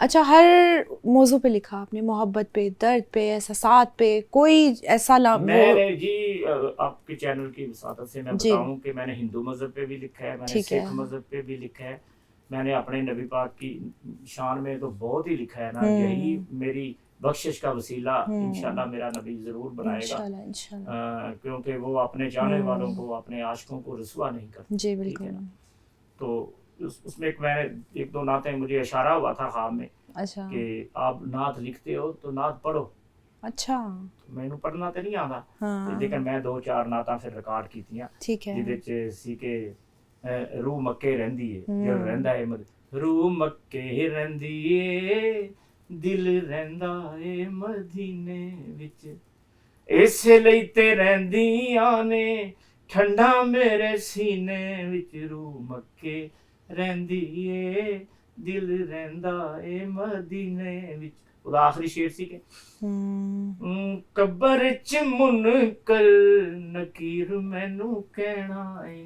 अच्छा, हर मौजू पे लिखा आपने, मोहब्बत पे, दर्द पे, एहसासात पे, कोई ऐसा मैंने जी आपके चैनल की वसातत से मैं जी बताऊं कि मैंने हिंदू मज़हब पे भी लिखा है, मैंने ठीक है। सिख मज़हब पे भी लिखा है, मैंने अपने नबी पाक की शान में तो बहुत ही लिखा है ना। यही मेरी बख्शिश का वसीला इंशाल्लाह मेरा नबी ज़रूर बनाएगा, इंशाल्लाह इंशाल्लाह। क्योंकि वो अपने चाहने वालों को, अपने आशिकों को रुसवा नहीं करते। जी ठीक है बिल्कुल। ना। तो उसमें मैंने एक दो नातें, मुझे इशारा हुआ था ख्वाब में अच्छा कि आप नात लिखते हो तो नात पढ़ो। अच्छा। मैनू पढ़ना तो नहीं आता, हाँ लेकिन मैं दो चार नातां फिर रिकॉर्ड कीतियां ठीक है। जिहदे च सी के रूह मक्के रहिंदी है, जो रहिंदा है रूह मक्के रहिंदी ए दिल रहिंदा ए मदीने विच, इसे लई ते रहिंदियां ने ठंडा मेरे सीने विच, रूह मक्के रहिंदी ए दिल रहिंदा ए मदीने विच। ਉਹਦਾ ਆਖਰੀ ਸ਼ੇਰ ਸੀ ਕਿ कब्र च मुनकर नकीर मैनू कहना है,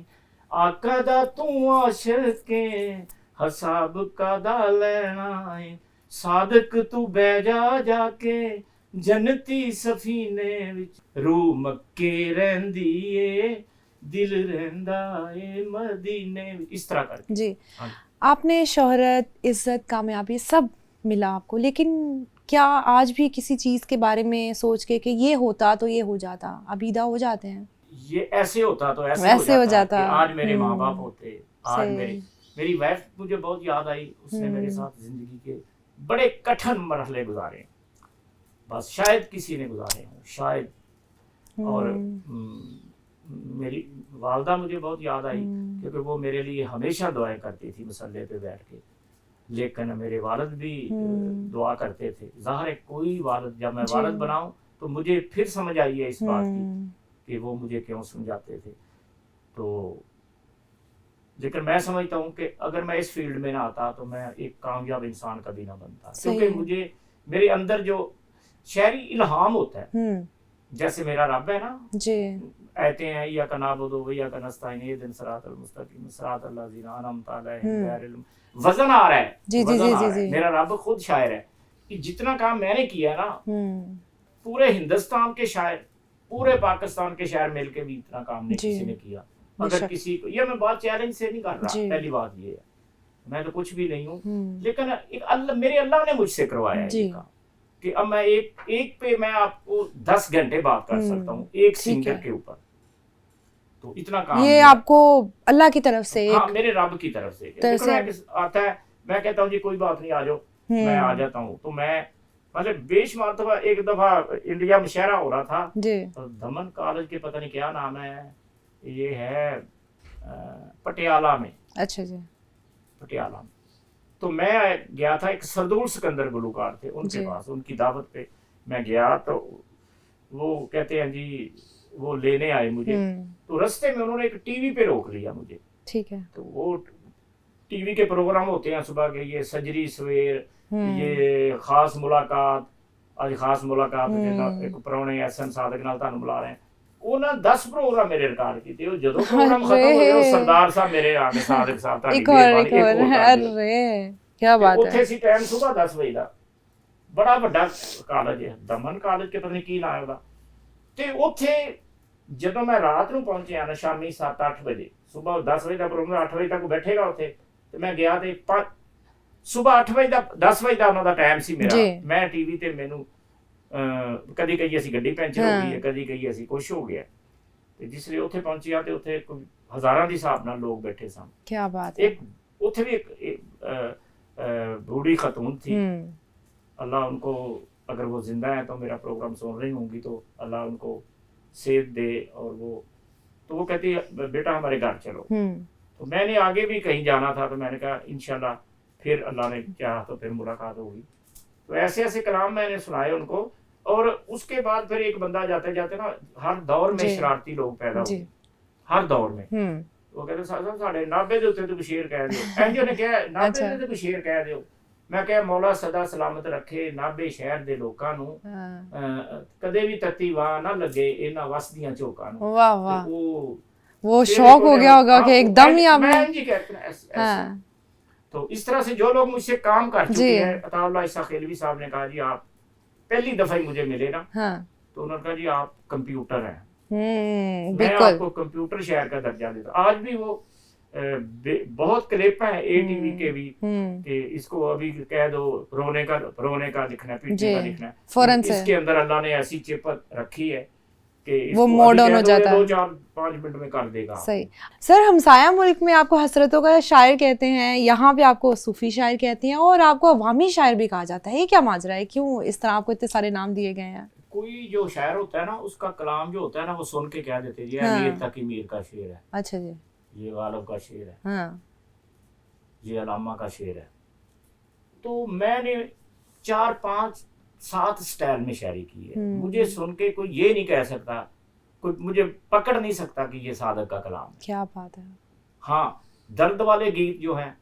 आका दा तू आशिक हसाब कादा लेना है, सादक तू बह जा जाके जन्नती सफीने विच, रूह मक्के रहंदी ए दिल रहंदा ए मदीने विच। इस तरह करके जी। आपने शोहरत, इज्जत, कामयाबी सब मिला आपको, लेकिन क्या आज भी किसी चीज़ के बारे में सोच के कि ये होता तो ये हो जाता, अबीदा हो जाते हैं? ये ऐसे होता तो ऐसे वैसे हो हो जाता जाता। कि आज मेरे माँ बाप होते, आज सही। मेरी वाइफ मुझे बहुत याद आई, उसने मेरे साथ जिंदगी के बड़े कठिन मरहले गुजारे, बस शायद किसी ने गुजारे हों, शायद। और मेरी वालदा मुझे बहुत याद आई, क्योंकि वो मेरे लिए हमेशा दुआएं करती थी मसल्ले पे बैठ के, लेकिन मेरे वालिद भी दुआ करते थे। ज़ाहिर है कोई वालिद, जब मैं वालिद बनाऊं तो मुझे फिर समझ आई है इस बात की कि वो मुझे क्यों समझाते थे। तो लेकिन मैं समझता हूँ कि अगर मैं इस फील्ड में ना आता तो मैं एक कामयाब इंसान कभी ना बनता, क्योंकि मुझे मेरे अंदर जो शायरी इल्हाम होता है, जैसे मेरा रब है ना जी, आते हैं या का नाबुदु व या का नस्ताईन इहदिन सिरातल मुस्तकीम सिरातल लज़ीना अनअमता अलैहिम गैरिल, वजन आ रहा है जी जी जी जी। मेरा रब खुद शायर है कि जितना काम मैंने किया ना, पूरे हिंदुस्तान के शायर, पूरे पाकिस्तान के शायर मिलके भी इतना काम नहीं किसी ने किया। अगर किसी को, ये मैं बात चैलेंज से नहीं कर रहा, पहली बात ये है मैं तो कुछ भी नहीं हूँ, लेकिन एक अल्लाह, मेरे अल्लाह ने मुझसे करवाया है कि अब मैं एक पे मैं आपको 10 घंटे बात कर सकता हूँ एक सिंगर के ऊपर। तो इतना काम ये आपको अल्लाह की तरफ से, हाँ मेरे रब की तरफ से आता है। मैं कहता हूँ जी कोई बात नहीं, आ जाओ, मैं आ जाता हूँ। तो मैं मतलब बेशुमार दफा, एक दफा इंडिया मुशायरा हो रहा था तो दमन कॉलेज के पता नहीं क्या नाम है, ये है पटियाला में। अच्छा जी, पटियाला में। तो मैं गया था, एक सरदूल सिकंदर गुलूकार थे उनके पास, उनकी दावत पे मैं गया। तो वो कहते हैं जी वो लेने आए मुझे, तो रास्ते में उन्होंने एक टीवी पे रोक लिया मुझे। ठीक है। तो वो टीवी के प्रोग्राम होते हैं सुबह के, ये सजरी सवेर, ये खास मुलाकात, आज खास मुलाकात एक पुराने एसएन सादक नाल तानु बुला रहे हैं। ਉਹਨਾਂ 10 ਪ੍ਰੋਗਰਾਮ ਮੇਰੇ ਰਿਕਾਰਡ ਕੀਤੇ। ਉਹ ਜਦੋਂ ਪ੍ਰੋਗਰਾਮ ਖਤਮ ਹੋ ਗਿਆ, ਉਹ ਸਰਦਾਰ ਸਾਹਿਬ ਮੇਰੇ ਆ ਕੇ ਸਾਦਕ ਸਾਹਿਬ ਤੁਹਾਡੀ ਮਿਹਰਬਾਨੀ ਇੱਕ ਹੋਰ ਅਰੇ ਕੀ ਬਾਤ ਹੈ। ਉੱਥੇ ਸੀ ਟਾਈਮ ਸਵੇਰ 10 ਵਜੇ ਦਾ, ਬੜਾ ਵੱਡਾ ਕਾਲਜ ਹੈ, ਦਮਨ ਕਾਲਜ ਕੇ ਪਤਾ ਨਹੀਂ ਕੀ ਨਾਮ ਉਹਦਾ। ਤੇ ਉੱਥੇ ਜਦੋਂ ਮੈਂ ਰਾਤ ਨੂੰ ਪਹੁੰਚਿਆ ਨਾ, ਸ਼ਾਮੀ 7-8 ਵਜੇ, ਸਵੇਰ 10 ਵਜੇ ਦਾ ਪ੍ਰੋਗਰਾਮ 8 ਵਜੇ ਤੱਕ ਬੈਠੇਗਾ ਉੱਥੇ, ਤੇ ਮੈਂ ਗਿਆ ਤੇ ਸਵੇਰ 8 ਵਜੇ ਦਾ 10 ਵਜੇ ਦਾ ਉਹਨਾਂ ਦਾ ਟਾਈਮ ਸੀ ਮੇਰਾ। ਮੈਂ ਟੀਵੀ ਤੇ ਮੈਨੂੰ ਕਦੀ ਕਹੀ ਅਸੀਂ ਗੱਡੀ ਪੈਂਚਰ ਹੋ ਗਈ ਹੈ, ਕਦੀ ਕਹੀ ਅਸੀਂ ਕੁਛ ਹੋ ਗਿਆ। ਤੇ ਜਿਸ ਲਈ ਉੱਥੇ ਪਹੁੰਚਿਆ ਤੇ ਉੱਥੇ ਹਜ਼ਾਰਾਂ ਦੇ ਹਿਸਾਬ ਨਾਲ ਲੋਕ बैठे सन। क्या बात है। एक ਉੱਥੇ भी एक बूढ़ी खातून थी, अल्लाह उनको, अगर वो जिंदा है तो मेरा प्रोग्राम सुन रही होंगी तो अल्लाह उनको सेहत दे। और वो कहती है बेटा हमारे घर चलो। तो मैंने आगे भी कहीं जाना था, तो मैंने कहा इंशाल्लाह फिर अल्लाह ने चाहा तो फिर मुलाकात होगी। तो ऐसे ऐसे कलाम मैंने सुनाए उनको। और उसके बाद फिर एक बंदा जाते जाते ना, हर दौर में शरारती लोग पैदा हुए, हर दौर में। वो कहते साहब साढ़े नाभे के उत्ते कोई शेर कह दो, एंजो ने कहा नाभे के कोई शेर कह दो। मैं कहा मौला सदा सलामत रखे नाभे शहर दे लोकां नूं, कदे भी तत्ती वाह ना लगे इन्हां वसदियां झोकां नूं। वाह वाह, वो शौक हो गया होगा कि एकदम ही आपने। मैं जी कहते हैं तो इस तरह से जो लोग मुझसे काम कर चुके हैं, अताउल्लाह इसा खिलवी साहब ने कहा जी आप पहली दफा ही मुझे मिले ना, तो उन्होंने कहा जी आप कंप्यूटर हैं, मैं आपको कंप्यूटर शहर का दर्जा देता। आज भी वो बहुत क्लिप है ATV के भी कि इसको अभी कह दो रोने का लिखना है, पीटने का लिखना है, इसके अंदर अल्लाह ने ऐसी चिप रखी है कि वो मोड ऑन हो जाता है, 2-4-5 मिनट में कर देगा। सही। सर हमसाया मुल्क में आपको हसरतों का शायर कहते हैं, यहाँ पे आपको सूफी शायर कहते हैं और आपको अवामी शायर भी कहा जाता है, ये क्या माजरा है, क्यों इस तरह आपको इतने सारे नाम दिए गए हैं? कोई जो शायर होता है ना, उसका कलाम जो होता है ना, वो सुन के कह देते जी अमीर तकी मीर का शेर है, अच्छा जी, ये गालिब का शेर है, हाँ, ये अलामा का शेर है। तो मैंने 4-5-7 स्टाइल में शायरी की है, मुझे सुन के कोई ये नहीं कह सकता, कोई मुझे पकड़ नहीं सकता कि ये सादक का कलाम है। क्या बात है। हाँ, दर्द वाले गीत जो हैं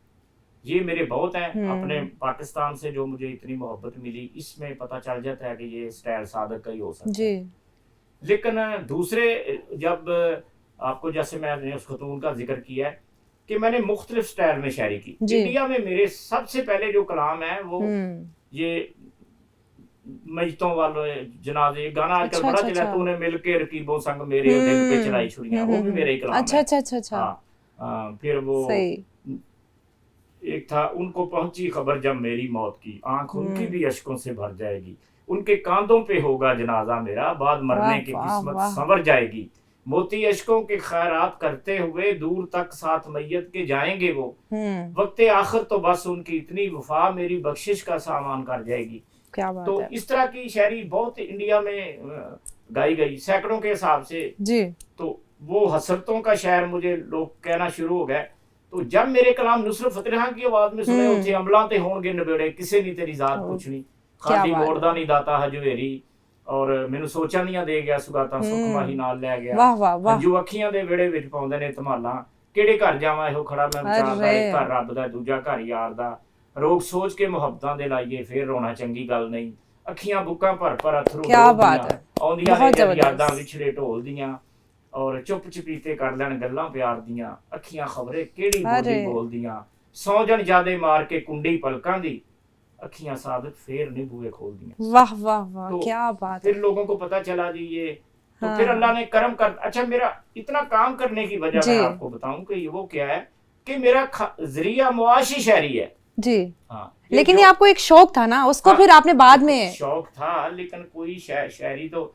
ये मेरे बहुत हैं, अपने पाकिस्तान से जो मुझे इतनी मोहब्बत मिली, इसमें पता चल जाता है कि ये स्टाइल सादक का ही हो सकता है। लेकिन दूसरे, जब आपको जैसे मैंने उस खतून का जिक्र किया है कि मैंने मुख्तलिफ स्टाइल में शायरी की, इंडिया में मेरे सबसे पहले जो कलाम है वो ये मजतों वाले जनाजे गाना आजकल बड़ा चला, तूने मिलके रकीबों संग मेरे दिल पे चलाई छुरियां, वो भी मेरे ही कलाम है। अच्छा। फिर वो एक था, उनको पहुंची खबर जब मेरी मौत की, आंख उनकी भी अश्कों से भर जाएगी, उनके कांधों पे होगा जनाजा मेरा, बाद मरने की किस्मत संवर जाएगी, मोती अश्कों के खैरात करते हुए दूर तक साथ मैयत के जाएंगे वो, वक्ते आखिर तो बस उनकी इतनी वफा मेरी बख्शिश का सामान कर जाएगी। क्या बात तो है। इस तरह की शायरी बहुत इंडिया में गाई गई सैकड़ों के हिसाब से जी। तो वो हसरतों का शायर मुझे लोग कहना शुरू हो गए। तो जब मेरे कलाम नुसरत फतेह खान की आवाज में सुने उठे, अमला ते होणगे नबेड़े, किसे नहीं तेरी जात पूछनी, खादी मोड़दा नहीं दाता हजवेरी, और ਮੈਨੂੰ ਸੋਚਾਂ ਦੀਆਂ ਦੇ ਗਿਆ ਸੁਗਾਤਾਂ ਸੁਖ ਮਾਹੀ ਨਾਲ ਲੈ ਗਿਆ, ਵਾਹ ਵਾਹ ਵਾਹ, ਜੋ ਅੱਖੀਆਂ ਦੇ ਵਿੜੇ ਵਿੱਚ ਪਾਉਂਦੇ ਨੇ ਧਮਾਲਾਂ, ਕਿਹੜੇ ਘਰ ਜਾਵਾਂ ਇਹੋ ਖੜਾ ਮੈਂ ਵਿਚਾਰਦਾ, ਇੱਕ ਘਰ ਰੱਬ ਦਾ ਦੂਜਾ ਘਰ ਯਾਰ ਦਾ, ਰੋਕ ਸੋਚ ਕੇ ਮੁਹੱਬਤਾਂ ਦੇ ਲਾਈਏ ਫੇਰ ਰੋਣਾ ਚੰਗੀ ਗੱਲ ਨਹੀਂ, ਅੱਖੀਆਂ ਬੁੱਕਾਂ ਭਰ ਭਰ ਅਥਰੂ ਆਉਂਦੀਆਂ ਨੇ ਯਾਦਾਂ ਵਿਛੜੇ ਢੋਲਦੀਆਂ, ਔਰ ਚੁੱਪ ਚਪੀਤੇ ਕਰ ਲੈਣ ਗੱਲਾਂ ਪਿਆਰ ਦੀਆਂ, ਅੱਖੀਆਂ ਖਬਰੇ ਕਿਹੜੀ ਬੋਲੀ ਬੋਲਦੀਆਂ, ਸੌ ਜਣ ਜਾਦੇ ਮਾਰ ਕੇ ਕੁੰਡੀ ਪਲਕਾਂ ਦੀ, अखियां सादक फेर नहीं बुए खोल दी। वाह वाह वाह, तो क्या बात। फिर लोगों को पता चला जी ये, तो फिर अल्लाह ने करम कर, अच्छा मेरा इतना काम करने की वजह मैं आपको बताऊं कि वो क्या है कि मेरा जरिया मुआशी शायरी है जी। हाँ, लेकिन ये आपको एक शौक था ना, उसको फिर आपने बाद में, शौक था लेकिन कोई शायरी तो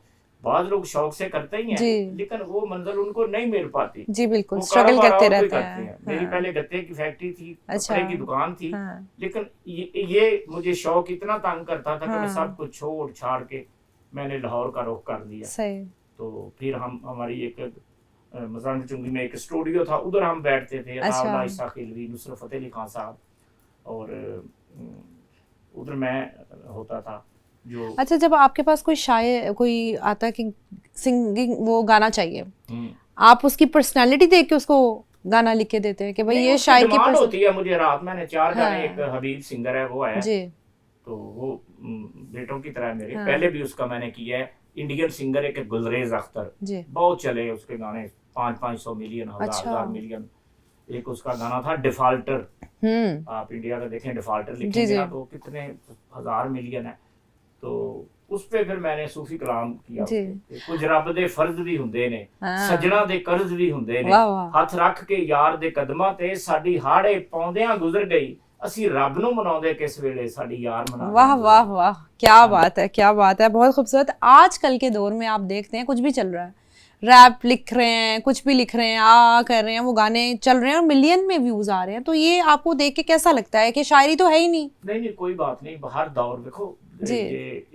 बहुत लोग शौक से करते ही हैं, लेकिन वो मंजिल उनको नहीं मिल पाती जी। बिल्कुल स्ट्रगल करते रहते हैं। मेरी पहले गत्ते की फैक्ट्री थी, कपड़े की दुकान थी, लेकिन ये मुझे शौक इतना तंग करता था कि मैं सब कुछ छोड़ छाड़ के मैंने लाहौर का रुख कर दिया। तो फिर हम हमारी एक मजाक चुंगी में एक स्टूडियो था, उधर हम बैठते थे, अताउल्लाह इसा खिलवी, नुसरत फतेह अली खान साहब, और उधर मैं होता था जो। अच्छा, जब आपके पास कोई शायर कोई आता कि सिंगिंग वो गाना चाहिए, आप उसकी पर्सनालिटी देख के उसको गाना लिख के देते हैं कि भाई ये शायर की डिमांड होती है। मुझे रात मैंने 4 गाने, एक हबीब सिंगर है वो आया जी, तो वो बेटों की तरह मेरे, पहले भी उसका मैंने किया है। इंडियन सिंगर एक गुलरेज अख्तर जी, बहुत चले उसके गाने, 500 मिलियन, 1000 मिलियन। एक उसका गाना था डिफाल्टर, आप इंडिया का देखें डिफाल्टर लिखेंगे तो कितने 1000 मिलियन है। तो उस पे फिर मैंने सूफी कलाम किया, कुछ रब दे फर्ज भी हुंदे ने, सजना दे कर्ज भी हुंदे ने, हथ रख के यार दे कदमां ते साडी हाड़े पौंदियां गुजर गई, असी रब नूं मनाउंदे किस वेले साडी यार मना। वाह वाह वाह, क्या बात है, क्या बात है, बहुत खूबसूरत। आजकल के दौर में आप देखते हैं कुछ भी चल रहा है, रैप लिख रहे हैं, कुछ भी लिख रहे हैं, कर रहे हैं, वो गाने चल रहे हैं और मिलियन में व्यूज आ रहे हैं, तो ये आपको देख के कैसा लगता है कि शायरी तो है ही नहीं? नहीं, कोई बात नहीं, हर दौर देखो जी,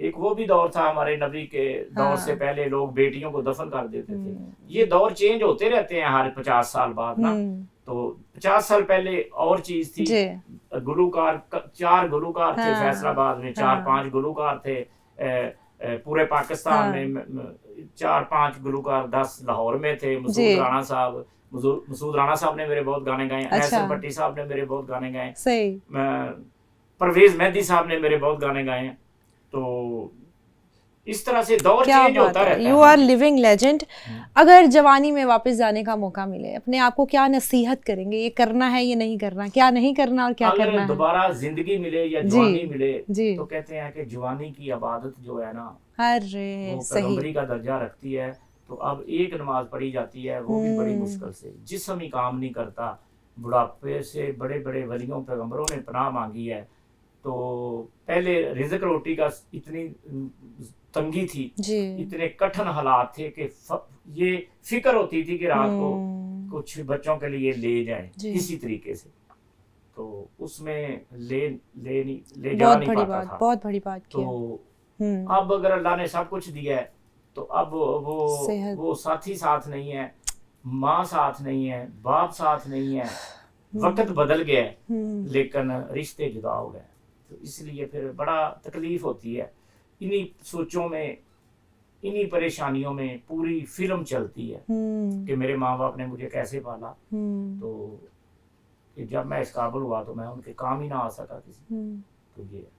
एक वो भी दौर था हमारे नबी के दौर से पहले, लोग बेटियों को दफन कर देते थे। ये दौर चेंज होते रहते हैं हर 50 साल बाद ना। तो 50 साल पहले और चीज थी, गुलूकार 4 गुलूकार थे फैसलाबाद में, 4-5 गुलूकार थे पूरे पाकिस्तान में, 4-5 गुलूकार 10 लाहौर में थे। मसूद राणा साहब ने मेरे बहुत गाने गाए, एहसन पट्टी साहब ने मेरे बहुत गाने गाए, परवेज मेहदी साहब ने मेरे बहुत गाने गाए। तो इस तरह से दौर चेंज होता रहता है। You are living legend. अगर जवानी में वापस जाने का मौका मिले, अपने आप को क्या नसीहत करेंगे, ये करना है ये नहीं करना, क्या नहीं करना और क्या करना है? अगर दोबारा जिंदगी मिले या जवानी मिले तो कहते हैं कि जवानी की इबादत जो है ना, अरे वो पैगंबरी का दर्जा रखती है। तो अब एक नमाज पढ़ी जाती है, वो भी बड़ी मुश्किल से, जिस्म ही काम नहीं करता। बुढ़ापे से बड़े बड़े वलियों पैगंबरों ने पनाह मांगी है। तो पहले रिज़्क रोटी का इतनी तंगी थी, इतने कठिन हालात थे कि ये फिक्र होती थी कि रात को कुछ बच्चों के लिए ले जाए किसी तरीके से। तो उसमें ले जा नहीं पाता था। बहुत बड़ी बात तो अब अगर अल्लाह ने सब कुछ दिया है तो अब वो साथी साथ नहीं है, माँ साथ नहीं है, बाप साथ नहीं है, वक्त बदल गया है, लेकिन रिश्ते जुदा हो गए। तो इसलिए फिर बड़ा तकलीफ होती है। इन्हीं सोचों में, इन्हीं परेशानियों में पूरी फिल्म चलती है कि मेरे माँ बाप ने मुझे कैसे पाला। तो कि जब मैं इस काबिल हुआ तो मैं उनके काम ही ना आ सका किसी। तो ये